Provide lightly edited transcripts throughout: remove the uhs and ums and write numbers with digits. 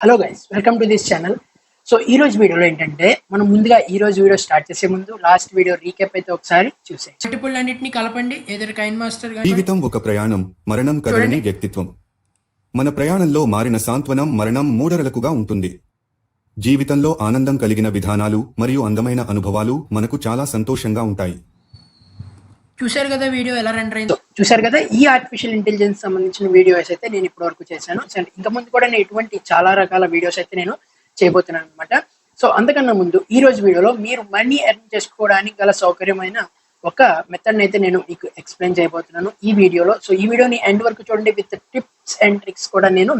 Hello guys, welcome to this channel. So ఈ రోజు వీడియోలో ఏంటంటే మనం ముందుగా ఈ రోజు వీడియో స్టార్ట్ చేసే ముందు లాస్ట్ వీడియో రీక్యాప్ అయితే ఒకసారి చూసేయండి. మల్టిపుల్ కలపండి. ఏదైనా కైన్ మాస్టర్ జీవితం ఒక ప్రయాణం, మరణం కదలని వ్యక్తిత్వం. మన ప్రయాణంలో మారిన సాంత్వనం మరణం మూడరలకుగా ఉంటుంది. జీవితంలో ఆనందం కలిగిన విధానాలు మరియు అందమైన అనుభవాలు మనకు చాలా సంతోషంగా ఉంటాయి. చూశారు కదా వీడియో ఎలా రన్ అయిందో. చూశారు కదా, ఈ ఆర్టిఫిషియల్ ఇంటెలిజెన్స్ సంబంధించిన వీడియోస్ అయితే నేను ఇప్పటి వరకు చేశాను. ఇంకా ముందు కూడా నేను ఇటువంటి చాలా రకాల వీడియోస్ అయితే నేను చేయబోతున్నాను అనమాట. సో అంతకన్నా ముందు ఈ రోజు వీడియోలో మీరు మనీ ఎర్న్ చేసుకోవడానికి గల సౌకర్యమైన ఒక మెథడ్ అయితే నేను మీకు ఎక్స్ప్లెయిన్ చేయబోతున్నాను ఈ వీడియోలో. సో ఈ వీడియోని ఎండ్ వరకు చూడండి, విత్ టిప్స్ అండ్ ట్రిక్స్ కూడా నేను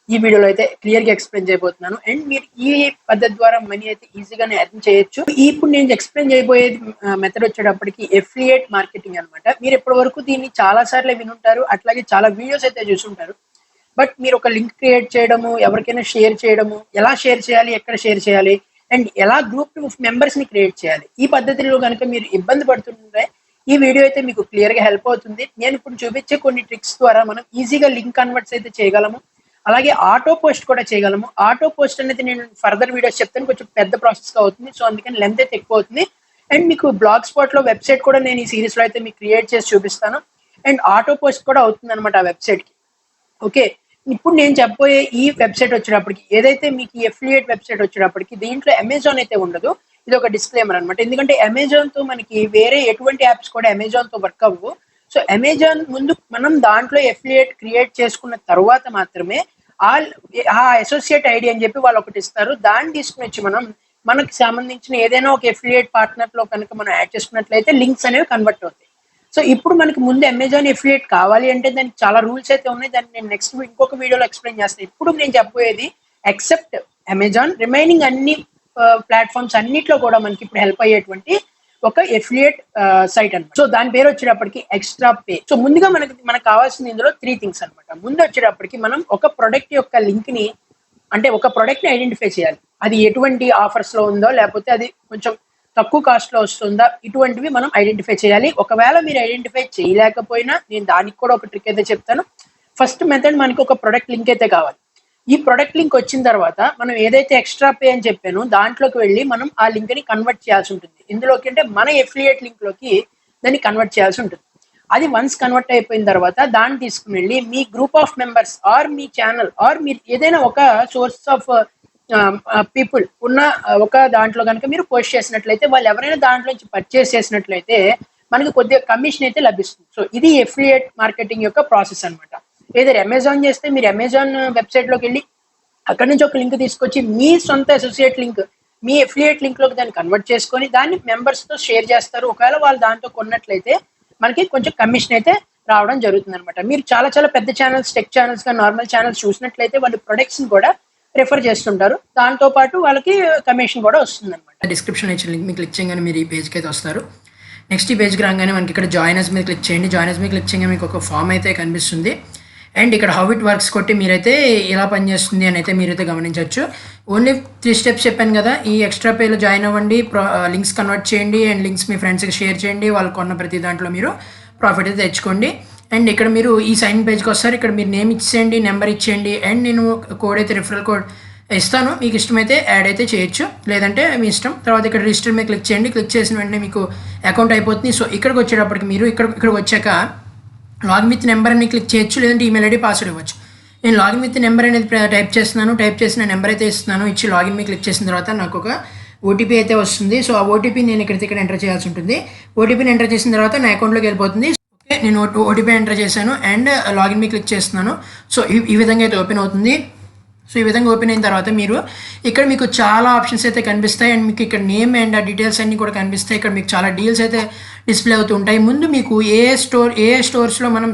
ఈ వీడియోలో అయితే క్లియర్ గా ఎక్స్ప్లెయిన్ చేయబోతున్నాను. అండ్ మీరు ఈ పద్ధతి ద్వారా మనీ అయితే ఈజీగానే ఎర్న్ చేయొచ్చు. ఇప్పుడు నేను ఎక్స్ప్లెయిన్ చేయబోయే మెథడ్ వచ్చేటప్పటికి ఎఫిలియేట్ మార్కెటింగ్ అనమాట. మీరు ఇప్పటి వరకు దీన్ని చాలా సార్లు వినుంటారు, అట్లాగే చాలా వీడియోస్ అయితే చూసుంటారు. బట్ మీరు ఒక లింక్ క్రియేట్ చేయడము, ఎవరికైనా షేర్ చేయడము, ఎలా షేర్ చేయాలి, ఎక్కడ షేర్ చేయాలి, అండ్ ఎలా గ్రూప్ ఆఫ్ మెంబర్స్ ని క్రియేట్ చేయాలి, ఈ పద్ధతిలో కనుక మీరు ఇబ్బంది పడుతుంటే ఈ వీడియో అయితే మీకు క్లియర్ గా హెల్ప్ అవుతుంది. నేను ఇప్పుడు చూపించే కొన్ని ట్రిక్స్ ద్వారా మనం ఈజీగా లింక్ కన్వర్ట్స్ అయితే చేయగలము. అలాగే ఆటో పోస్ట్ కూడా చేయగలము. ఆటో పోస్ట్ అనేది నేను ఫర్దర్ వీడియోస్ చెప్తాను, కొంచెం పెద్ద ప్రాసెస్ గా అవుతుంది. సో అందుకని లెంత్ అయితే ఎక్కువ అవుతుంది. అండ్ మీకు బ్లాగ్ స్పాట్ లో వెబ్సైట్ కూడా నేను ఈ సిరీస్ లో అయితే మీకు క్రియేట్ చేసి చూపిస్తాను. అండ్ ఆటో పోస్ట్ కూడా అవుతుంది అనమాట ఆ వెబ్సైట్ కి. ఓకే, ఇప్పుడు నేను చెప్పబోయే ఈ వెబ్సైట్ వచ్చేటప్పటికి, ఏదైతే మీకు ఈ ఎఫిలియేట్ వెబ్సైట్ వచ్చేటప్పటికి దీంట్లో అమెజాన్ అయితే ఉండదు. ఇది ఒక డిస్క్లైమర్ అనమాట. ఎందుకంటే అమెజాన్ తో మనకి వేరే ఎటువంటి యాప్స్ కూడా అమెజాన్ తో వర్క్ అవ్వవు. సో అమెజాన్ ముందు మనం దాంట్లో ఎఫిలియేట్ క్రియేట్ చేసుకున్న తర్వాత మాత్రమే ఆ అసోసియేట్ ఐడి అని చెప్పి వాళ్ళు ఒకటి ఇస్తారు. దాన్ని తీసుకుని వచ్చి మనకి సంబంధించిన ఏదైనా ఒక ఎఫిలియేట్ పార్ట్నర్ లో కనుక మనం యాడ్ చేసుకున్నట్లయితే లింక్స్ అనేవి కన్వర్ట్ అవుతాయి. సో ఇప్పుడు మనకి ముందు అమెజాన్ ఎఫిలియేట్ కావాలి అంటే దానికి చాలా రూల్స్ అయితే ఉన్నాయి. దాన్ని నేను నెక్స్ట్ ఇంకొక వీడియోలో ఎక్స్ప్లెయిన్ చేస్తాను. ఇప్పుడు నేను చెప్పబోయేది ఎక్సెప్ట్ అమెజాన్, రిమైనింగ్ అన్ని ప్లాట్ఫామ్స్ అన్నిట్లో కూడా మనకి ఇప్పుడు హెల్ప్ అయ్యేటువంటి ఒక ఎఫిలియేట్ సైట్ అనమాట. సో దాని పేరు వచ్చేటప్పటికి ఎక్స్ట్రా పే. సో ముందుగా మనకు కావాల్సింది ఇందులో 3 థింగ్స్ అనమాట. ముందు వచ్చేటప్పటికి మనం ఒక ప్రొడక్ట్ యొక్క లింక్ ని, అంటే ఒక ప్రొడక్ట్ ని ఐడెంటిఫై చేయాలి. అది ఎటువంటి ఆఫర్స్ లో ఉందో, లేకపోతే అది కొంచెం తక్కువ కాస్ట్ లో వస్తుందా, ఇటువంటివి మనం ఐడెంటిఫై చేయాలి. ఒకవేళ మీరు ఐడెంటిఫై చేయలేకపోయినా నేను దానికి కూడా ఒక ట్రిక్ అయితే చెప్తాను. ఫస్ట్ మెథడ్, మనకి ఒక ప్రొడక్ట్ లింక్ అయితే కావాలి. ఈ ప్రొడక్ట్ లింక్ వచ్చిన తర్వాత మనం ఏదైతే ఎక్స్ట్రా పే అని చెప్పానో దాంట్లోకి వెళ్ళి మనం ఆ లింక్ ని కన్వర్ట్ చేయాల్సి ఉంటుంది. ఇందులోకి అంటే మన ఎఫిలియేట్ లింక్ లోకి దాన్ని కన్వర్ట్ చేయాల్సి ఉంటుంది. అది వన్స్ కన్వర్ట్ అయిపోయిన తర్వాత దాన్ని తీసుకుని వెళ్ళి మీ గ్రూప్ ఆఫ్ మెంబర్స్ ఆర్ మీ ఛానల్ ఆర్ మీరు ఏదైనా ఒక సోర్స్ ఆఫ్ పీపుల్ ఉన్న ఒక దాంట్లో కనుక మీరు పోస్ట్ చేసినట్లయితే, వాళ్ళు ఎవరైనా దాంట్లో నుంచి పర్చేస్ చేసినట్లయితే మనకి కొద్దిగా కమిషన్ అయితే లభిస్తుంది. సో ఇది ఎఫిలియేట్ మార్కెటింగ్ యొక్క ప్రాసెస్ అనమాట. ఏదైనా అమెజాన్ చేస్తే మీరు అమెజాన్ వెబ్సైట్ లోకి వెళ్ళి అక్కడ నుంచి ఒక లింక్ తీసుకొచ్చి మీ సొంత అసోసియేట్ లింక్, మీ ఎఫిలియేట్ లింక్ లోకి దాన్ని కన్వర్ట్ చేసుకొని దాన్ని మెంబర్స్ తో షేర్ చేస్తారు. ఒకవేళ వాళ్ళు దాంట్లో కొన్నట్లయితే మనకి కొంచెం కమిషన్ అయితే రావడం జరుగుతుంది అనమాట. మీరు చాలా చాలా పెద్ద ఛానల్స్, టెక్ ఛానల్స్ గా నార్మల్ ఛానల్స్ చూసినట్లయితే వాళ్ళు ప్రొడక్ట్స్ ని కూడా రిఫర్ చేస్తుంటారు. దాంతో పాటు వాళ్ళకి కమిషన్ కూడా వస్తుంది అనమాట. డిస్క్రిప్షన్ ఇచ్చిన లింక్ మీద క్లిక్ చేయగానే మీరు ఈ పేజ్కి అయితే వస్తారు. నెక్స్ట్ ఈ పేజ్కి రాగానే మనకి ఇక్కడ జాయినర్స్ మీద క్లిక్ చేయండి. జాయినర్స్ మీద క్లిక్ చేయగానే మీకు ఒక ఫామ్ అయితే కనిపిస్తుంది. అండ్ ఇక్కడ హౌ ఇట్ వర్క్స్ కొట్టి మీరైతే ఎలా పనిచేస్తుంది అని అయితే మీరైతే గమనించవచ్చు. ఓన్లీ 3 స్టెప్స్ చెప్పాను కదా. ఈ ఎక్స్ట్రా పేలో జాయిన్ అవ్వండి, లింక్స్ కన్వర్ట్ చేయండి, అండ్ లింక్స్ మీ ఫ్రెండ్స్కి షేర్ చేయండి. వాళ్ళు కొన్న ప్రతి దాంట్లో మీరు ప్రాఫిట్ అయితే తెచ్చుకోండి. అండ్ ఇక్కడ మీరు ఈ సైన్ పేజ్కి వస్తారు. ఇక్కడ మీరు నేమ్ ఇచ్చేయండి, నెంబర్ ఇచ్చేయండి, అండ్ నేను కోడ్ అయితే రిఫరల్ కోడ్ ఇస్తాను. మీకు ఇష్టమైతే యాడ్ అయితే చేయొచ్చు, లేదంటే మీ ఇష్టం. తర్వాత ఇక్కడ రిజిస్టర్ మీద క్లిక్ చేయండి. క్లిక్ చేసిన వెంటనే మీకు అకౌంట్ అయిపోతుంది. సో ఇక్కడికి వచ్చేటప్పటికి మీరు ఇక్కడికి వచ్చాక లాగిన్ విత్ నెంబర్ అని క్లిక్ చేయొచ్చు, లేదంటే ఈమెయిల్ ఐడి, పాస్వర్డ్ ఇవ్వచ్చు. నేను లాగిన్ విత్ నెంబర్ అనేది టైప్ చేస్తున్నాను. టైప్ చేసిన నెంబర్ అయితే ఇస్తున్నాను. ఇచ్చి లాగిన్ మీద క్లిక్ చేసిన తర్వాత నాకు ఒక ఓటీపీ అయితే వస్తుంది. సో ఆ ఓటీపీ నేను ఇక్కడ ఎంటర్ చేయాల్సి ఉంటుంది. ఓటీపీని ఎంటర్ చేసిన తర్వాత నా అకౌంట్లోకి వెళ్ళిపోతుంది. ఓకే, నేను ఓటీపీ ఎంటర్ చేశాను అండ్ లాగిన్ మీద క్లిక్ చేస్తున్నాను. సో ఈ విధంగా అయితే ఓపెన్ అవుతుంది. సో ఈ విధంగా ఓపెన్ అయిన తర్వాత మీకు చాలా ఆప్షన్స్ అయితే కనిపిస్తాయి. అండ్ మీకు ఇక్కడ నేమ్ అండ్ ఆ డీటెయిల్స్ అన్నీ కూడా కనిపిస్తాయి. ఇక్కడ మీకు చాలా డీల్స్ అయితే డిస్ప్లే అవుతూ ఉంటాయి. ముందు మీకు ఏ స్టోర్స్లో మనం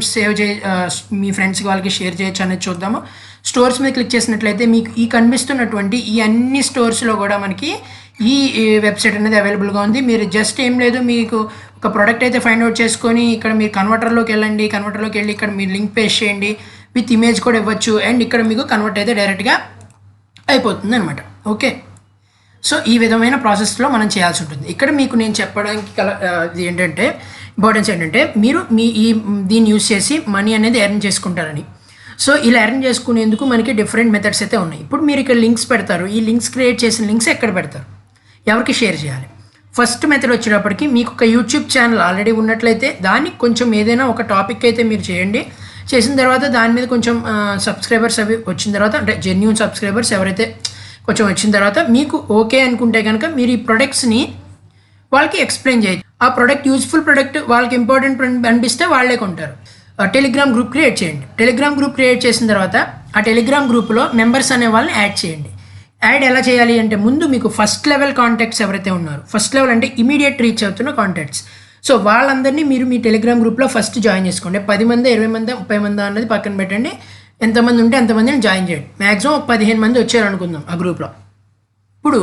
మీ ఫ్రెండ్స్కి వాళ్ళకి షేర్ చేయొచ్చు అనేది చూద్దాము. స్టోర్స్ మీద క్లిక్ చేసినట్లయితే మీకు ఈ కనిపిస్తున్నటువంటి ఈ అన్ని స్టోర్స్లో కూడా మనకి ఈ వెబ్సైట్ అనేది అవైలబుల్గా ఉంది. మీరు జస్ట్ ఏం లేదు, మీకు ఒక ప్రోడక్ట్ అయితే ఫైండ్ అవుట్ చేసుకొని ఇక్కడ మీరు కన్వర్టర్లోకి వెళ్ళండి. కన్వర్టర్లోకి వెళ్ళి ఇక్కడ మీరు లింక్ పేస్ట్ చేయండి, విత్ ఇమేజ్ కూడా ఇవ్వచ్చు. అండ్ ఇక్కడ మీకు కన్వర్ట్ అయితే డైరెక్ట్గా అయిపోతుంది అనమాట. ఓకే, సో ఈ విధమైన ప్రాసెస్లో మనం చేయాల్సి ఉంటుంది. ఇక్కడ మీకు నేను చెప్పడానికి ఏంటంటే ఇంపార్టెన్స్ ఏంటంటే మీరు దీన్ని యూజ్ చేసి మనీ అనేది ఎర్న్ చేసుకుంటారని. సో ఇలా ఎర్న్ చేసుకునేందుకు మనకి డిఫరెంట్ మెథడ్స్ అయితే ఉన్నాయి. ఇప్పుడు మీరు ఇక్కడ లింక్స్ పెడతారు. ఈ లింక్స్ క్రియేట్ చేసిన లింక్స్ ఎక్కడ పెడతారు, ఎవరికి షేర్ చేయాలి? ఫస్ట్ మెథడ్ వచ్చేటప్పటికి మీకు ఒక యూట్యూబ్ ఛానల్ ఆల్రెడీ ఉన్నట్లయితే దానికి కొంచెం ఏదైనా ఒక టాపిక్ అయితే మీరు చేయండి. చేసిన తర్వాత దాని మీద కొంచెం సబ్స్క్రైబర్స్ అవి వచ్చిన తర్వాత, అంటే జెన్యూన్ సబ్స్క్రైబర్స్ ఎవరైతే కొంచెం వచ్చిన తర్వాత మీకు ఓకే అనుకుంటే కనుక మీరు ఈ ప్రొడక్ట్స్ని వాళ్ళకి ఎక్స్ప్లెయిన్ చేయొచ్చు. ఆ ప్రోడక్ట్ యూజ్ఫుల్ ప్రోడక్ట్ వాళ్ళకి ఇంపార్టెంట్ అనిపిస్తే వాళ్ళే కొంటారు. టెలిగ్రామ్ గ్రూప్ క్రియేట్ చేయండి. టెలిగ్రామ్ గ్రూప్ క్రియేట్ చేసిన తర్వాత ఆ టెలిగ్రామ్ గ్రూప్లో మెంబర్స్ అనే వాళ్ళని యాడ్ చేయండి. యాడ్ ఎలా చేయాలి అంటే, ముందు మీకు ఫస్ట్ లెవెల్ కాంటాక్ట్స్ ఎవరైతే ఉన్నారో, ఫస్ట్ లెవెల్ అంటే ఇమీడియట్ రీచ్ అవుతున్న కాంటాక్ట్స్, సో వాళ్ళందరినీ మీరు మీ టెలిగ్రామ్ గ్రూప్లో ఫస్ట్ జాయిన్ చేసుకోండి. 10 మంది 20 మంది 30 మంది అన్నది పక్కన పెట్టండి. ఎంతమంది ఉంటే అంతమందిని జాయిన్ చేయండి. మ్యాక్సిమం 15 మంది వచ్చారు అనుకుందాం ఆ గ్రూప్లో. ఇప్పుడు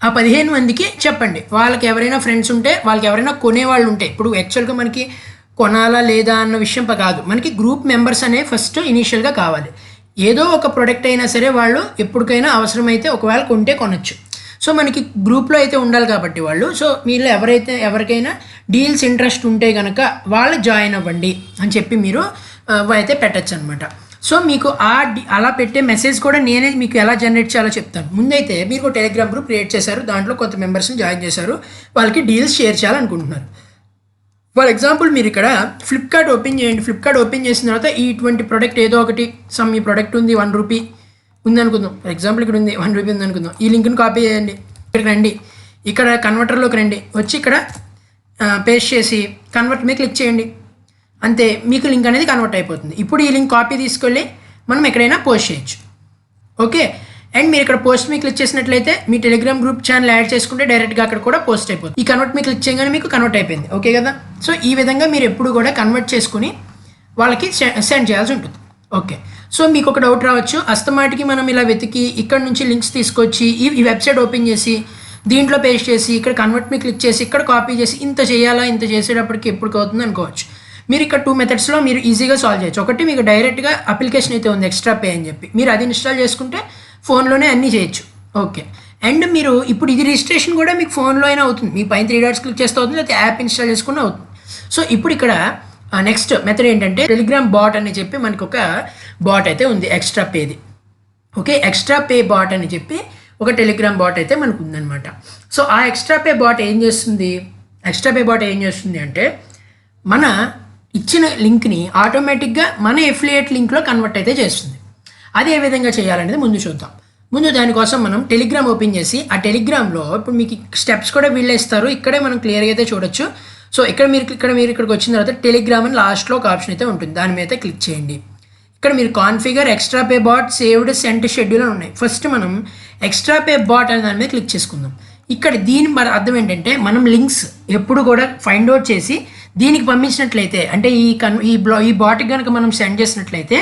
ఆ 15 మందికి చెప్పండి, వాళ్ళకి ఎవరైనా ఫ్రెండ్స్ ఉంటే, వాళ్ళకి ఎవరైనా కొనేవాళ్ళు ఉంటే, ఇప్పుడు యాక్చువల్గా మనకి కొనాలా లేదా అన్న విషయం కాదు, మనకి గ్రూప్ మెంబర్స్ అనే ఫస్ట్ ఇనీషియల్గా కావాలి. ఏదో ఒక ప్రోడక్ట్ అయినా సరే వాళ్ళు ఎప్పటికైనా అవసరమైతే ఒకవేళ కొంటే కొనొచ్చు. సో మనకి గ్రూప్లో అయితే ఉండాలి కాబట్టి వాళ్ళు, సో మీరు ఎవరికైనా డీల్స్ ఇంట్రెస్ట్ ఉంటే కనుక వాళ్ళు జాయిన్ అవ్వండి అని చెప్పి మీరు అయితే పెట్టచ్చు అనమాట. సో మీకు అలా పెట్టే మెసేజ్ కూడా నేనే మీకు ఎలా జనరేట్ చేయాలో చెప్తాను. ముందైతే మీరు టెలిగ్రామ్ గ్రూప్ క్రియేట్ చేశారు, దాంట్లో కొంత మెంబర్స్ని జాయిన్ చేశారు, వాళ్ళకి డీల్స్ షేర్ చేయాలనుకుంటున్నారు. ఫర్ ఎగ్జాంపుల్ మీరు ఇక్కడ ఫ్లిప్కార్ట్ ఓపెన్ చేయండి. ఫ్లిప్కార్ట్ ఓపెన్ చేసిన తర్వాత ఇటువంటి ప్రోడక్ట్ ఏదో ఒకటి ఈ ప్రోడక్ట్ ఉంది, 1 రూపీ ఉంది అనుకుందాం. ఫర్ ఎగ్జాంపుల్ ఇక్కడ ఉంది 1 రూపీ ఉంది అనుకుందాం. ఈ లింక్ని కాపీ చేయండి, ఇక్కడికి రండి, ఇక్కడ కన్వర్టర్లోకి రండి, వచ్చి ఇక్కడ పేస్ట్ చేసి కన్వర్ట్ మీద క్లిక్ చేయండి. అంతే, మీకు లింక్ అనేది కన్వర్ట్ అయిపోతుంది. ఇప్పుడు ఈ లింక్ కాపీ తీసుకెళ్ళి మనం ఎక్కడైనా పోస్ట్ చేయొచ్చు. ఓకే, అండ్ మీరు ఇక్కడ పోస్ట్ మీ క్లిక్ చేసినట్లయితే మీ టెలిగ్రామ్ గ్రూప్ ఛానల్ యాడ్ చేసుకుంటే డైరెక్ట్గా అక్కడ కూడా పోస్ట్ అయిపోతుంది. ఈ కన్వర్ట్ మీ క్లిక్ చేయగానే మీకు కన్వర్ట్ అయిపోయింది. ఓకే కదా? సో ఈ విధంగా మీరు ఎప్పుడు కూడా కన్వర్ట్ చేసుకుని వాళ్ళకి సెండ్ చేయాల్సి ఉంటుంది. ఓకే, సో మీకు ఒక డౌట్ రావచ్చు, అస్తమాటికి మనం ఇలా వెతికి ఇక్కడ నుంచి లింక్స్ తీసుకొచ్చి ఈ వెబ్సైట్ ఓపెన్ చేసి దీంట్లో పేస్ట్ చేసి ఇక్కడ కన్వర్ట్ మీ క్లిక్ చేసి ఇక్కడ కాపీ చేసి ఇంత చేయాలా, ఇంత చేసేటప్పటికి ఎప్పుడు అవుతుంది అనుకోవచ్చు. మీరు ఇక్కడ 2 మెథడ్స్లో మీరు ఈజీగా సాల్వ్ చేయొచ్చు. ఒకటి మీకు డైరెక్ట్గా అప్లికేషన్ అయితే ఉంది ఎక్స్ట్రా పే అని చెప్పి, మీరు అది ఇన్స్టాల్ చేసుకుంటే ఫోన్లోనే అన్నీ చేయొచ్చు. ఓకే, అండ్ మీరు ఇప్పుడు ఇది రిజిస్ట్రేషన్ కూడా మీకు ఫోన్లో అయినా అవుతుంది, మీ పైన 3 డాట్స్ క్లిక్ చేస్తే అవుతుంది, లేకపోతే యాప్ ఇన్స్టాల్ చేసుకుని అవుతుంది. సో ఇప్పుడు ఇక్కడ నెక్స్ట్ మెథడ్ ఏంటంటే టెలిగ్రామ్ బాట్ అని చెప్పి మనకు ఒక బాట్ అయితే ఉంది ఎక్స్ట్రా పేది. ఓకే, ఎక్స్ట్రా పే బాట్ అని చెప్పి ఒక టెలిగ్రామ్ బాట్ అయితే మనకు ఉందన్నమాట. సో ఆ ఎక్స్ట్రా పే బాట్ ఏం చేస్తుంది, అంటే మన ఇచ్చిన లింక్ని ఆటోమేటిక్గా మన ఎఫిలియేట్ లింక్లో కన్వర్ట్ అయితే చేస్తుంది. అది ఏ విధంగా చేయాలనేది ముందు చూద్దాం. ముందు దానికోసం మనం టెలిగ్రామ్ ఓపెన్ చేసి ఆ టెలిగ్రామ్లో ఇప్పుడు మీకు స్టెప్స్ కూడా వీళ్ళే ఇస్తారు, ఇక్కడే మనం క్లియర్గా అయితే చూడొచ్చు. సో ఇక్కడికి వచ్చిన తర్వాత టెలిగ్రామ్ అని లాస్ట్లో ఒక ఆప్షన్ అయితే ఉంటుంది, దాని మీద అయితే క్లిక్ చేయండి. ఇక్కడ మీరు configure extra pay bot saved sent schedule అని ఉన్నాయి. ఫస్ట్ మనం ఎక్స్ట్రా పే బాట్ అనే దాని మీద క్లిక్ చేసుకుందాం. ఇక్కడ దీని అర్థం ఏంటంటే మనం లింక్స్ ఎప్పుడు కూడా ఫైండ్ అవుట్ చేసి దీనికి పంపించినట్లయితే, అంటే ఈ బాట్కి కనుక మనం సెండ్ చేసినట్లయితే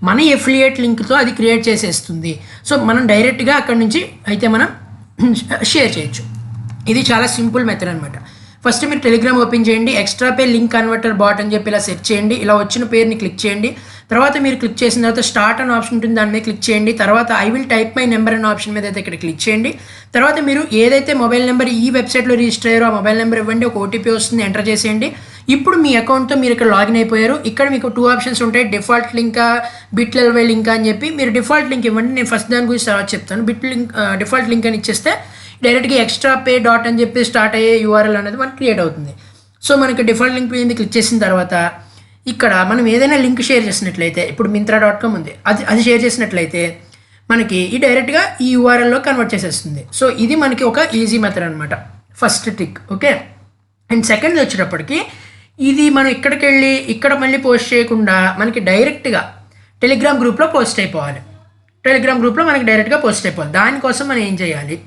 మన ఎఫిలియేట్ లింక్తో అది క్రియేట్ చేసేస్తుంది. సో మనం డైరెక్ట్గా అక్కడ నుంచి అయితే మనం షేర్ చేయొచ్చు. ఇది చాలా సింపుల్ మెథడ్ అనమాట. ఫస్ట్ మీరు టెలిగ్రామ్ ఓపెన్ చేయండి, extra pay link converter bot అని చెప్పి ఇలా సెర్చ్ చేయండి, ఇలా వచ్చిన పేరుని క్లిక్ చేయండి. తర్వాత మీరు క్లిక్ చేసిన తర్వాత స్టార్ట్ అనే ఆప్షన్ ఉంటుంది, దాని మీద క్లిక్ చేయండి. తర్వాత I will type my number అనే ఆప్షన్ మీద అయితే ఇక్కడ క్లిక్ చేయండి. తర్వాత మీరు ఏదైతే మొబైల్ నెంబర్ ఈ వెబ్సైట్లో రిజిస్టర్ అయ్యారో ఆ మొబైల్ నెంబర్ ఇవ్వండి, ఒక ఓటీపీ వస్తుంది, ఎంటర్ చేసేయండి. ఇప్పుడు మీ అకౌంట్తో మీరు ఇక్కడ లాగిన్ అయిపోయారు. ఇక్కడ మీకు 2 ఆప్షన్స్ ఉంటాయి, డిఫాల్ట్ లింకా బిట్.ly లింక్ అని చెప్పి. మీరు డిఫాల్ట్ లింక్ ఇవ్వండి, నేను ఫస్ట్ దాని గురించి తర్వాత చెప్తాను. డిఫాల్ట్ లింక్ అని ఇచ్చేస్తే డైరెక్ట్గా ఎక్స్ట్రా పే డాట్ అని చెప్పి స్టార్ట్ అయ్యే యూఆర్ఎల్ అనేది మనకి క్రియేట్ అవుతుంది. సో మనకి డిఫాల్ట్ లింక్ మీద క్లిక్ చేసిన తర్వాత ఇక్కడ మనం ఏదైనా లింక్ షేర్ చేసినట్లయితే, ఇప్పుడు Myntra.com ఉంది, అది షేర్ చేసినట్లయితే మనకి ఈ డైరెక్ట్గా ఈ యూఆర్ఎల్లో కన్వర్ట్ చేసేస్తుంది. సో ఇది మనకి ఒక ఈజీ మెథడ్ అనమాట, first trick. Okay, and second వచ్చేటప్పటికి ఇది మనం ఇక్కడికి వెళ్ళి ఇక్కడ మళ్ళీ పోస్ట్ చేయకుండా మనకి డైరెక్ట్గా టెలిగ్రామ్ గ్రూప్లో పోస్ట్ అయిపోవాలి. దానికోసం మనం ఏం చేయాలి,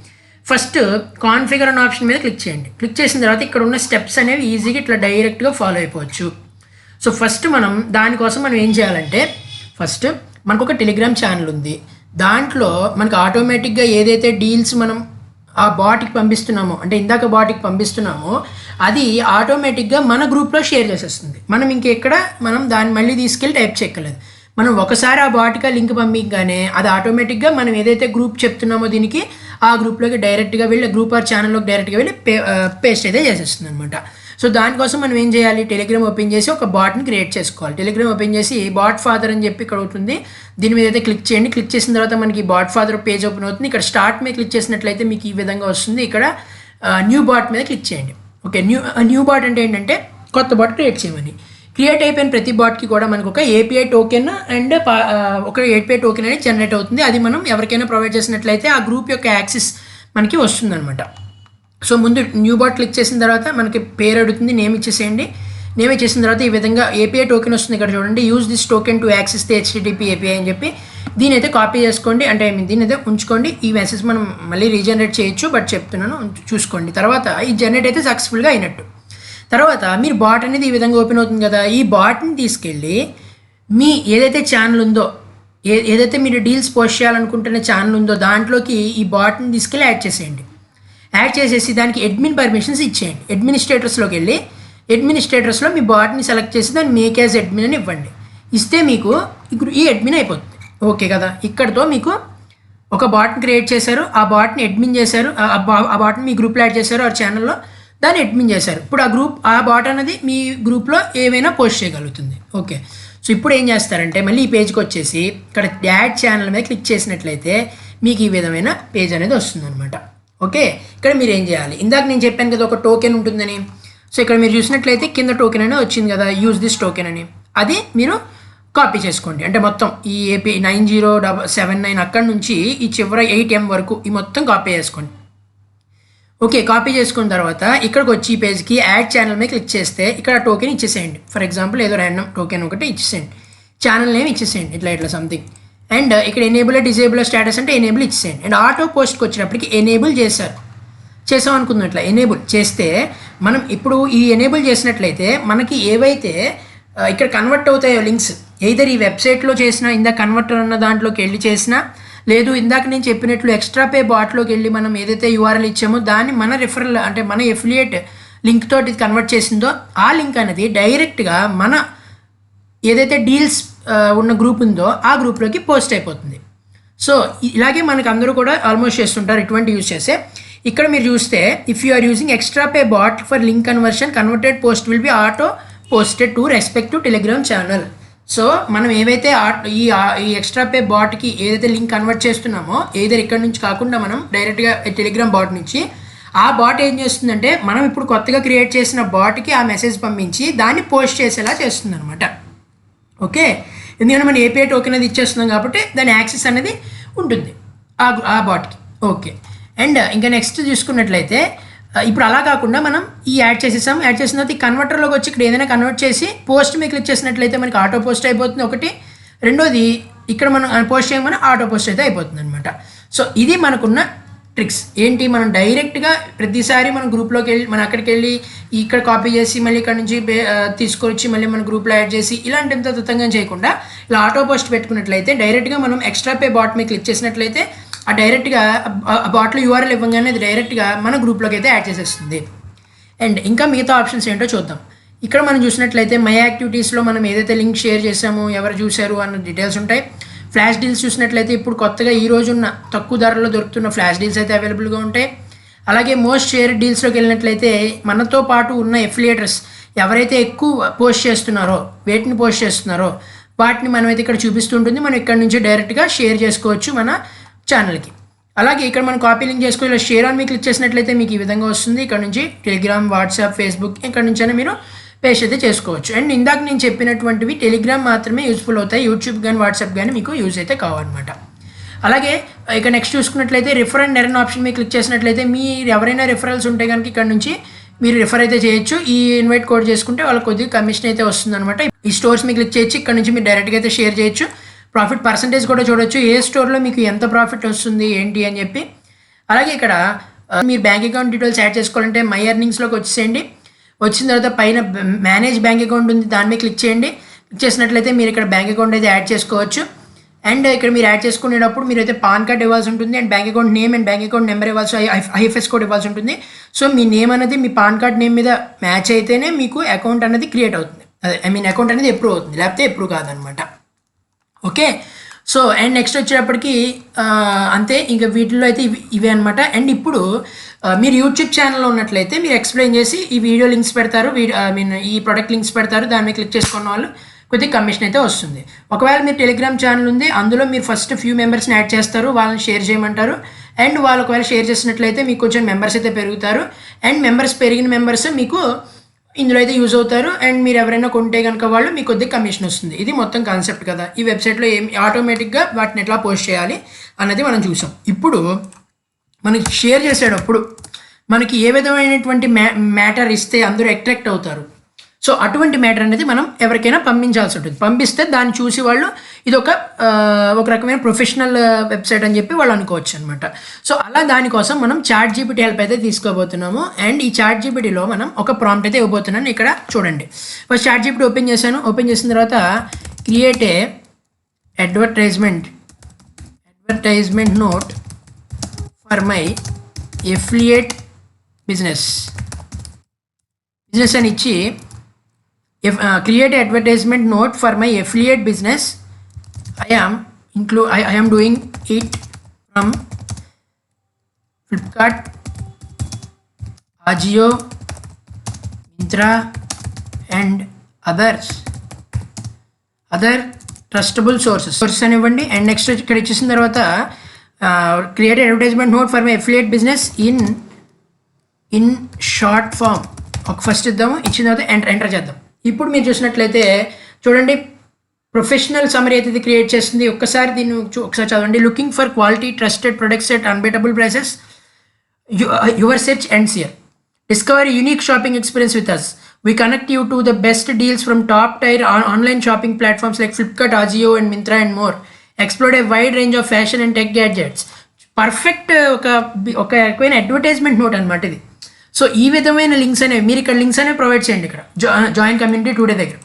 ఫస్ట్ కాన్ఫిగర్ అనే ఆప్షన్ మీద క్లిక్ చేయండి. క్లిక్ చేసిన తర్వాత ఇక్కడ ఉన్న స్టెప్స్ అనేవి ఈజీగా ఇట్లా డైరెక్ట్గా ఫాలో అయిపోవచ్చు. సో ఫస్ట్ దానికోసం మనం ఏం చేయాలంటే, ఫస్ట్ మనకు ఒక టెలిగ్రామ్ ఛానల్ ఉంది, దాంట్లో మనకు ఆటోమేటిక్గా ఏదైతే డీల్స్ మనం ఆ బాట్కి పంపిస్తున్నామో, అంటే ఇందాక బాట్కి పంపిస్తున్నామో అది ఆటోమేటిక్గా మన గ్రూప్లో షేర్ చేసేస్తుంది. మనం దాన్ని మళ్ళీ తీసుకెళ్ళి టైప్ చేయక్కర్లేదు. మనం ఒకసారి ఆ బాట్కి లింక్ పంపించగానే అది ఆటోమేటిక్గా మనం ఏదైతే గ్రూప్ చెప్తున్నామో దీనికి ఆ గ్రూప్లోకి డైరెక్ట్గా వెళ్ళి గ్రూప్ ఆర్ ఛానల్లోకి డైరెక్ట్గా వెళ్ళి పేస్ట్ అయితే చేసేస్తుంది అనమాట. సో దానికోసం మనం ఏం చేయాలి, టెలిగ్రామ్ ఓపెన్ చేసి ఒక బాట్ని క్రియేట్ చేసుకోవాలి. టెలిగ్రామ్ ఓపెన్ చేసి బాట్ ఫాదర్ అని చెప్పి ఇక్కడ అవుతుంది, దీని మీద అయితే క్లిక్ చేయండి. క్లిక్ చేసిన తర్వాత మనకి బాట్ ఫాదర్ పేజ్ ఓపెన్ అవుతుంది. ఇక్కడ స్టార్ట్ మీద క్లిక్ చేసినట్లయితే మీకు ఈ విధంగా వస్తుంది. ఇక్కడ న్యూ బాట్ మీద క్లిక్ చేయండి. ఓకే, న్యూ బాట్ అంటే ఏంటంటే కొత్త బాట్ క్రియేట్ చేయమని. క్రియేట్ అయిపోయిన ప్రతి బాట్కి కూడా మనకు ఒక ఏపీఐ టోకెన్ అండ్ ఒక ఏపీఐ టోకెన్ అనేది జనరేట్ అవుతుంది. అది మనం ఎవరికైనా ప్రొవైడ్ చేసినట్లయితే ఆ గ్రూప్ యొక్క యాక్సెస్ మనకి వస్తుందన్నమాట. సో ముందు న్యూ బాట్ క్లిక్ చేసిన తర్వాత మనకి పేరు అడుగుతుంది, నేమ్ ఇచ్చేసేయండి. నేమ్ ఇచ్చేసిన తర్వాత ఈ విధంగా ఏపీఐ టోకెన్ వస్తుంది. ఇక్కడ చూడండి, use this token to access the HTTP API అని చెప్పి దీని అయితే కాపీ చేసుకోండి, అంటే దీని అయితే ఉంచుకోండి. ఈ మెసేజ్ మనం మళ్ళీ రీజనరేట్ చేయొచ్చు, బట్ చెప్తున్నాను చూసుకోండి. తర్వాత ఈ జనరేట్ అయితే సక్సెస్ఫుల్గా అయినట్టు. తర్వాత మీరు బాట్ అనేది ఈ విధంగా ఓపెన్ అవుతుంది కదా, ఈ బాట్ని తీసుకెళ్ళి మీ ఏదైతే ఛానల్ ఉందో, ఏదైతే మీరు డీల్స్ పోస్ట్ చేయాలనుకుంటున్న ఛానల్ ఉందో దాంట్లోకి ఈ బాట్ని తీసుకెళ్ళి యాడ్ చేసేయండి. యాడ్ చేసేసి దానికి అడ్మిన్ పర్మిషన్స్ ఇచ్చేయండి. అడ్మినిస్ట్రేటర్స్లోకి వెళ్ళి అడ్మినిస్ట్రేటర్స్లో మీ బాట్ని సెలెక్ట్ చేసి దాన్ని మేక్ యాజ్ అడ్మిన్ అని ఇవ్వండి. ఇస్తే మీకు ఈ అడ్మిన్ అయిపోతుంది. ఓకే కదా, ఇక్కడతో మీకు ఒక బాట్ని క్రియేట్ చేశారు, ఆ బాట్ని అడ్మిన్ చేశారు, ఆ బాట్ని మీ గ్రూప్లో యాడ్ చేశారు, ఆ ఛానల్లో దాన్ని అడ్మిన్ చేశారు. ఇప్పుడు ఆ బాట్ అనేది మీ గ్రూప్లో ఏమైనా పోస్ట్ చేయగలుగుతుంది. ఓకే, సో ఇప్పుడు ఏం చేస్తారంటే మళ్ళీ ఈ పేజ్కి వచ్చేసి ఇక్కడ యాడ్ ఛానల్ మీద క్లిక్ చేసినట్లయితే మీకు ఈ విధమైన పేజ్ అనేది వస్తుందన్నమాట. ఓకే, ఇక్కడ మీరు ఏం చేయాలి, ఇందాక నేను చెప్పాను కదా ఒక టోకెన్ ఉంటుందని. సో ఇక్కడ మీరు చూసినట్లయితే కింద టోకెన్ అనేది వచ్చింది కదా, యూజ్ దిస్ టోకెన్ అని, అది మీరు కాపీ చేసుకోండి. అంటే మొత్తం ఈ ఏపీ 9079 అక్కడ నుంచి ఈ చివరి 8M వరకు ఈ మొత్తం కాపీ చేసుకోండి. ఓకే, కాపీ చేసుకున్న తర్వాత ఇక్కడికి వచ్చి ఈ పేజ్కి యాడ్ ఛానల్ మీద క్లిక్ చేస్తే ఇక్కడ టోకెన్ ఇచ్చేసేయండి. ఫర్ ఎగ్జాంపుల్ ఏదో ర్యాండమ్ టోకెన్ ఒకటి ఇచ్చేసేయండి, ఛానల్ నేమ్ ఇచ్చేసేయండి, ఇట్లా సంథింగ్. అండ్ ఇక్కడ ఎనేబుల్ డిజేబుల్ స్టేటస్ అంటే ఎనేబుల్ ఇచ్చేసేయండి. అండ్ ఆటో పోస్ట్కి వచ్చినప్పటికి ఎనేబుల్ చేసాం అనుకున్నట్ల ఎనేబుల్ చేస్తే మనం ఇప్పుడు ఈ ఎనేబుల్ చేసినట్లయితే మనకి ఏవైతే ఇక్కడ కన్వర్ట్ అవుతాయో లింక్స్, ఎయిదర్ ఈ వెబ్సైట్లో చేసినా, ఇందాక కన్వర్టర్ అన్న దాంట్లోకి వెళ్ళి చేసినా, లేదు ఇందాక నేను చెప్పినట్లు ఎక్స్ట్రా పే బాట్లోకి వెళ్ళి మనం ఏదైతే యూఆర్ఎల్ ఇచ్చామో దాన్ని మన రిఫరల్ అంటే మన ఎఫిలియేట్ లింక్ తోటి కన్వర్ట్ చేసిందో ఆ లింక్ అనేది డైరెక్ట్గా మన ఏదైతే డీల్స్ ఉన్న గ్రూప్ ఉందో ఆ గ్రూప్లోకి పోస్ట్ అయిపోతుంది. సో ఇలాగే మనకు అందరూ కూడా ఆల్మోస్ట్ చేస్తుంటారు ఇటువంటి యూజ్ చేసే. ఇక్కడ మీరు చూస్తే if you are using extra pay bot for link conversion, converted post will be auto posted to respective Telegram channel. So మనం ఏవైతే ఈ ఎక్స్ట్రా పే బాట్కి ఏదైతే లింక్ కన్వర్ట్ చేస్తున్నామో ఏదైతే ఇక్కడ నుంచి కాకుండా మనం డైరెక్ట్గా టెలిగ్రామ్ బాట్ నుంచి ఆ బాట్ ఏం చేస్తుందంటే మనం ఇప్పుడు కొత్తగా క్రియేట్ చేసిన బాట్కి ఆ మెసేజ్ పంపించి దాన్ని పోస్ట్ చేసేలా చేస్తుంది అనమాట. ఓకే, ఎందుకంటే మనం ఏపీఐ టోకెన్ అనేది ఇచ్చేస్తున్నాం కాబట్టి దాని యాక్సెస్ అనేది ఉంటుంది ఆ బాట్కి. ఓకే, అండ్ ఇంకా నెక్స్ట్ చూసుకున్నట్లయితే ఇప్పుడు అలా కాకుండా మనం ఈ యాడ్ చేసేసాం, యాడ్ చేసిన తర్వాత ఈ కన్వర్టర్లోకి వచ్చి ఇక్కడ ఏదైనా కన్వర్ట్ చేసి పోస్ట్ మీద క్లిక్ చేసినట్లయితే మనకి ఆటో పోస్ట్ అయిపోతుంది ఒకటి. రెండోది ఇక్కడ మనం పోస్ట్ చేయమని ఆటో పోస్ట్ అయితే అయిపోతుంది అనమాట. సో ఇది మనకున్న ట్రిక్స్ ఏంటి, మనం డైరెక్ట్గా ప్రతిసారి మనం గ్రూప్లోకి వెళ్ళి మనం అక్కడికి వెళ్ళి ఇక్కడ కాపీ చేసి మళ్ళీ ఇక్కడ నుంచి తీసుకొచ్చి మళ్ళీ మన గ్రూప్లో యాడ్ చేసి ఇలాంటింత తతంగా చేయకుండా ఇలా ఆటో పోస్ట్ పెట్టుకున్నట్లయితే డైరెక్ట్గా మనం ఎక్స్ట్రా పే బాట్ మీద క్లిక్ చేసినట్లయితే ఆ డైరెక్ట్గా ఆ బాట్లో యూఆర్ఎల్ ఇవ్వగానే అది డైరెక్ట్గా మన గ్రూప్లోకి అయితే యాడ్ చేసేస్తుంది. అండ్ ఇంకా మిగతా ఆప్షన్స్ ఏంటో చూద్దాం. ఇక్కడ మనం చూసినట్లయితే మై యాక్టివిటీస్లో మనం ఏదైతే లింక్ షేర్ చేసామో ఎవరు చూశారు అన్న డీటెయిల్స్ ఉంటాయి. ఫ్లాష్ డీల్స్ చూసినట్లయితే ఇప్పుడు కొత్తగా ఈ రోజు ఉన్న తక్కువ ధరలో దొరుకుతున్న ఫ్లాష్ డీల్స్ అయితే అవైలబుల్గా ఉంటాయి. అలాగే మోస్ట్ షేర్ డీల్స్లోకి వెళ్ళినట్లయితే మనతో పాటు ఉన్న ఎఫిలియేటర్స్ ఎవరైతే ఎక్కువ పోస్ట్ చేస్తున్నారో వేటిని పోస్ట్ చేస్తున్నారో వాటిని మనమైతే ఇక్కడ చూపిస్తుంటుంది. మనం ఇక్కడ నుంచి డైరెక్ట్గా షేర్ చేసుకోవచ్చు మన ఛానల్కి. అలాగే ఇక్కడ మనం కాపీ లింక్ చేసుకొని ఇలా షేర్ ఆన్ మీ క్లిక్ చేసినట్లయితే మీకు ఈ విధంగా వస్తుంది. ఇక్కడ నుంచి టెలిగ్రామ్, వాట్సాప్, ఫేస్బుక్ ఇక్కడ నుంచైనా మీరు పేస్ట్ అయితే చేసుకోవచ్చు. అండ్ ఇందాక నేను చెప్పినటువంటివి టెలిగ్రామ్ మాత్రమే యూజ్ఫుల్ అవుతాయి, యూట్యూబ్ కానీ వాట్సాప్ కానీ మీకు యూజ్ అయితే కావాలన్నమాట. అలాగే ఇక నెక్స్ట్ చూసుకున్నట్లయితే రిఫర్ అండ్ ఎర్న్ ఆప్షన్ మీద క్లిక్ చేసినట్లయితే మీరు ఎవరైనా రిఫరల్స్ ఉంటే కనుక ఇక్కడ నుంచి మీరు రిఫర్ అయితే చేయొచ్చు. ఈ ఇన్వైట్ కోడ్ చేసుకుంటే వాళ్ళకి కొద్దిగా కమిషన్ అయితే వస్తుందన్నమాట. ఈ స్టోర్స్ మీద క్లిక్ చేయొచ్చు, ఇక్కడ నుంచి మీరు డైరెక్ట్గా అయితే షేర్ చేయొచ్చు. ప్రాఫిట్ పర్సంటేజ్ కూడా చూడొచ్చు, ఏ స్టోర్లో మీకు ఎంత ప్రాఫిట్ వస్తుంది ఏంటి అని చెప్పి. అలాగే ఇక్కడ మీరు బ్యాంక్ అకౌంట్ డీటెయిల్స్ యాడ్ చేసుకోవాలంటే మై ఎర్నింగ్స్లోకి వచ్చేసేయండి. వచ్చిన తర్వాత పైన మేనేజ్ బ్యాంక్ అకౌంట్ ఉంది, దాని మీద క్లిక్ చేయండి. క్లిక్ చేసినట్లయితే మీరు ఇక్కడ బ్యాంక్ అకౌంట్ అయితే యాడ్ చేసుకోవచ్చు. అండ్ ఇక్కడ మీరు యాడ్ చేసుకునేటప్పుడు మీరు అయితే పాన్ కార్డ్ ఇవ్వాల్సి ఉంటుంది. And bank account name and bank account number ఇవ్వాల్సి ఐఎఫ్ఎస్ కోడ్ ఇవ్వాల్సి ఉంటుంది. సో మీ నేమ్ అనేది మీ పాన్ కార్డ్ నేమ్ మీద మ్యాచ్ అయితేనే మీకు అకౌంట్ అనేది క్రియేట్ అవుతుంది, అదే అకౌంట్ అనేది అప్రూవ్ అవుతుంది, లేకపోతే అప్రూవ్ కాదనమాట. ఓకే, సో అండ్ నెక్స్ట్ వచ్చేటప్పటికి అంతే, ఇంకా వీటిల్లో అయితే ఇవే అనమాట. అండ్ ఇప్పుడు మీరు యూట్యూబ్ ఛానల్లో ఉన్నట్లయితే మీరు ఎక్స్ప్లెయిన్ చేసి ఈ వీడియో లింక్స్ పెడతారు, ఈ ప్రోడక్ట్ లింక్స్ పెడతారు, దాని మీద క్లిక్ చేసుకున్న వాళ్ళు కొద్దిగా కమిషన్ అయితే వస్తుంది. ఒకవేళ మీరు టెలిగ్రామ్ ఛానల్ ఉంది, అందులో మీరు ఫస్ట్ ఫ్యూ మెంబర్స్ని యాడ్ చేస్తారు, వాళ్ళని షేర్ చేయమంటారు. అండ్ వాళ్ళు ఒకవేళ షేర్ చేసినట్లయితే మీకు కొంచెం మెంబర్స్ అయితే పెరుగుతారు. అండ్ పెరిగిన మెంబర్స్ మీకు ఇందులో అయితే యూజ్ అవుతారు. అండ్ మీరు ఎవరైనా కొంటే కనుక వాళ్ళు మీకు కొద్దిగా కమిషన్ వస్తుంది. ఇది మొత్తం కాన్సెప్ట్ కదా. ఈ వెబ్సైట్లో ఆటోమేటిక్గా వాటిని ఎట్లా పోస్ట్ చేయాలి అన్నది మనం చూసాం. ఇప్పుడు మనకి షేర్ చేసేటప్పుడు మనకి ఏ విధమైనటువంటి మ్యాటర్ ఇస్తే అందరూ అట్రాక్ట్ అవుతారు, సో అటువంటి మ్యాటర్ అనేది మనం ఎవరికైనా పంపించాల్సి ఉంటుంది. పంపిస్తే దాన్ని చూసి వాళ్ళు ఇది ఒక రకమైన ప్రొఫెషనల్ వెబ్సైట్ అని చెప్పి వాళ్ళు అనుకోవచ్చు అనమాట. సో అలా దానికోసం మనం చాట్ జీపీటీ హెల్ప్ అయితే తీసుకోబోతున్నాము. అండ్ ఈ చాట్ జీపీటీలో మనం ఒక ప్రాంప్ట్ అయితే ఇవ్వబోతున్నాను. ఇక్కడ చూడండి, ఫస్ట్ చాట్ జీపీటీ ఓపెన్ చేశాను. ఓపెన్ చేసిన తర్వాత create a advertisement note for my affiliate business అని ఇచ్చి create an advertisement note for my affiliate business. I am doing it from Flipkart, Ajio, Myntra and other trustable sources అనివ్వండి. And next ఇక్కడ ఇచ్చేసిన తర్వాత create advertisement note for my affiliate business in short form ఒక first ఇద్దాము. ఇచ్చిన తర్వాత enter చేద్దాం. ఇప్పుడు మీరు చూసినట్లయితే చూడండి, ప్రొఫెషనల్ సమరీ అయితే ఇది క్రియేట్ చేస్తుంది. ఒక్కసారి దీన్ని ఒకసారి చదవండి. Looking for quality trusted products at unbeatable prices, your search ends here. Discover unique shopping experience with us. We connect you to the best deals from top tier online shopping platforms like Flipkart, Ajio and Myntra and more. Explore a wide range of fashion and tech gadgets. Perfect ఒక రకమైన advertisement note అనమాట ఇది. So ఈ విధమైన links అనేవి మీరు ఇక్కడ links అనేవి ప్రొవైడ్ చేయండి. ఇక్కడ జాయిన్ కమ్యూనిటీ టుడే దగ్గర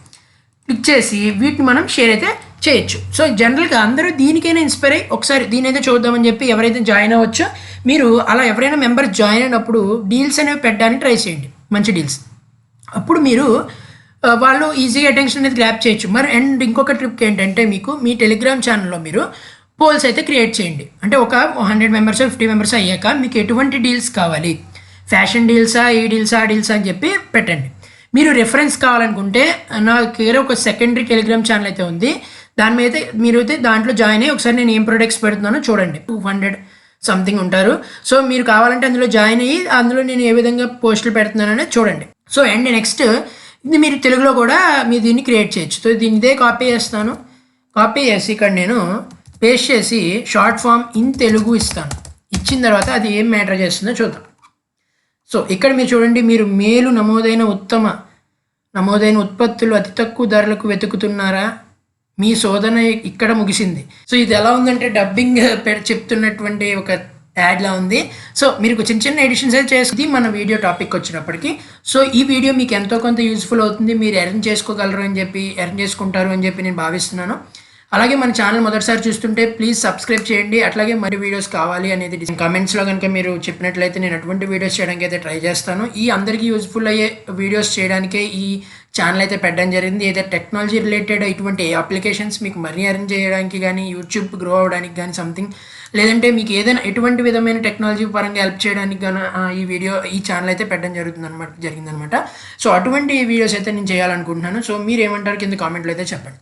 క్లిక్ చేసి వీటిని మనం షేర్ అయితే చేయొచ్చు. సో జనరల్గా అందరూ దీనికైనా ఇన్స్పైర్ అయ్యి ఒకసారి దీని అయితే చూద్దామని చెప్పి ఎవరైతే జాయిన్ అవ్వచ్చో మీరు అలా ఎవరైనా మెంబర్ జాయిన్ అయినప్పుడు డీల్స్ అనేవి పెట్టడానికి ట్రై చేయండి, మంచి డీల్స్. అప్పుడు మీరు వాళ్ళు ఈజీగా అటెన్షన్ అనేది గ్రాప్ చేయొచ్చు. మరి అండ్ ఇంకొక ట్రిప్ ఏంటంటే మీకు మీ టెలిగ్రామ్ ఛానల్లో మీరు పోల్స్ అయితే క్రియేట్ చేయండి. అంటే ఒక 100 మెంబర్స్ 50 మెంబర్స్ అయ్యాక మీకు ఎటువంటి డీల్స్ కావాలి, ఫ్యాషన్ డీల్సా, ఈ డీల్సా, ఆ డీల్సా అని చెప్పి పెట్టండి. మీరు రెఫరెన్స్ కావాలనుకుంటే నా దగ్గర ఒక సెకండరీ టెలిగ్రామ్ ఛానల్ అయితే ఉంది. దాని మీద మీరు అయితే దాంట్లో జాయిన్ అయ్యి ఒకసారి నేను ఏం ప్రొడక్ట్స్ పెడుతున్నానో చూడండి. 200 సంథింగ్ ఉంటారు. సో మీరు కావాలంటే అందులో జాయిన్ అయ్యి అందులో నేను ఏ విధంగా పోస్టులు పెడుతున్నానో చూడండి. సో అండ్ నెక్స్ట్ ఇది మీరు తెలుగులో కూడా మీరు దీన్ని క్రియేట్ చేయొచ్చు. సో దీన్ని ఇదే కాపీ చేస్తాను. కాపీ చేసి ఇక్కడ నేను పేస్ట్ చేసి షార్ట్ ఫామ్ ఇన్ తెలుగు ఇస్తాను. ఇచ్చిన తర్వాత అది ఏం మ్యాటర్ చేస్తుందో చూద్దాం. సో ఇక్కడ మీరు చూడండి, మీరు మేలు నమోదైన ఉత్పత్తులు అతి తక్కువ ధరలకు వెతుకుతున్నారా, మీ శోధన ఇక్కడ ముగిసింది. సో ఇది ఎలా ఉందంటే డబ్బింగ్ చెప్తున్నటువంటి ఒక యాడ్లా ఉంది. సో మీరు చిన్న చిన్న ఎడిషన్స్ అయితే చేసుకుంది మన వీడియో టాపిక్ వచ్చినప్పటికీ. సో ఈ వీడియో మీకు ఎంతో కొంత యూజ్ఫుల్ అవుతుంది, మీరు ఎర్న్ చేసుకుంటారు అని చెప్పి నేను భావిస్తున్నాను. అలాగే మన ఛానల్ మొదటిసారి చూస్తుంటే ప్లీజ్ సబ్స్క్రైబ్ చేయండి. అట్లాగే మరి వీడియోస్ కావాలి అనేది కామెంట్స్లో కనుక మీరు చెప్పినట్లయితే నేను అటువంటి వీడియోస్ చేయడానికి అయితే ట్రై చేస్తాను. ఈ అందరికీ యూజ్ఫుల్ అయ్యే వీడియోస్ చేయడానికే ఈ ఛానల్ అయితే పెట్టడం జరిగింది. ఏదైతే టెక్నాలజీ రిలేటెడ్ ఇటువంటి అప్లికేషన్స్ మీకు మనీ ఎర్న్ చేయడానికి కానీ, యూట్యూబ్ గ్రో అవ్వడానికి కానీ సంథింగ్, లేదంటే మీకు ఏదైనా ఎటువంటి విధమైన టెక్నాలజీ పరంగా హెల్ప్ చేయడానికి కానీ ఈ ఛానల్ అయితే పెట్టడం జరిగిందనమాట. సో అటువంటి వీడియోస్ అయితే నేను చేయాలనుకుంటున్నాను. సో మీరు ఏమంటారు కింద కామెంట్లో అయితే చెప్పండి.